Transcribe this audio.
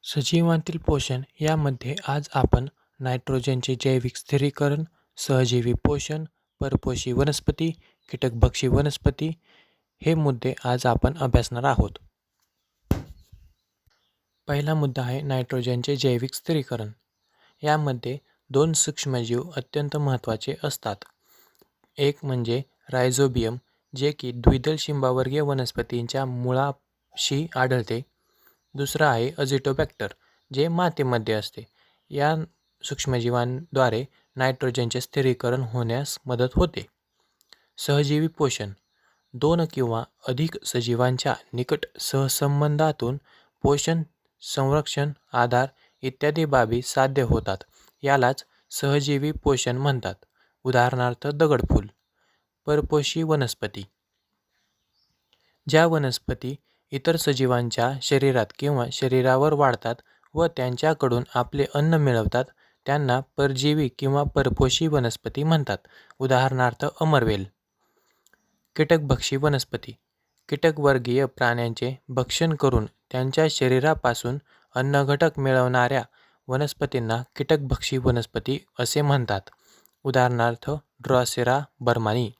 सजीवांतील पोषण यामध्ये आज आपण नायट्रोजनचे जैविक स्थिरीकरण, सहजीवी पोषण, परपोषी वनस्पती, कीटकभक्षी वनस्पती हे मुद्दे आज आपण अभ्यासणार आहोत. पहिला मुद्दा आहे नायट्रोजनचे जैविक स्थिरीकरण. यामध्ये दोन सूक्ष्मजीव अत्यंत महत्त्वाचे असतात. एक म्हणजे रायझोबियम, जे की द्विदल शिंबावर्गीय वनस्पतींच्या मुळाशी आढळते. दुसरा आहे अझिटोबॅक्टर, जे मातीमध्ये असते. या सूक्ष्मजीवांद्वारे नायट्रोजनचे स्थिरीकरण होण्यास मदत होते. सहजीवी पोषण. दोन किंवा अधिक सजीवांच्या निकट सहसंबंधातून पोषण, संरक्षण, आधार इत्यादी बाबी साध्य होतात. यालाच सहजीवी पोषण म्हणतात. उदाहरणार्थ दगडफूल. परपोषी वनस्पती. ज्या वनस्पती इतर सजीवांच्या शरीरात किंवा शरीरावर वाढतात व त्यांच्याकडून आपले अन्न मिळवतात त्यांना परजीवी किंवा परपोषी वनस्पती म्हणतात. उदाहरणार्थ अमरवेल. कीटकभक्षी वनस्पती. कीटकवर्गीय प्राण्यांचे भक्षण करून त्यांच्या शरीरापासून अन्नघटक मिळवणाऱ्या वनस्पतींना कीटकभक्षी वनस्पती असे म्हणतात. उदाहरणार्थ ड्रॉसेरा बर्मानी.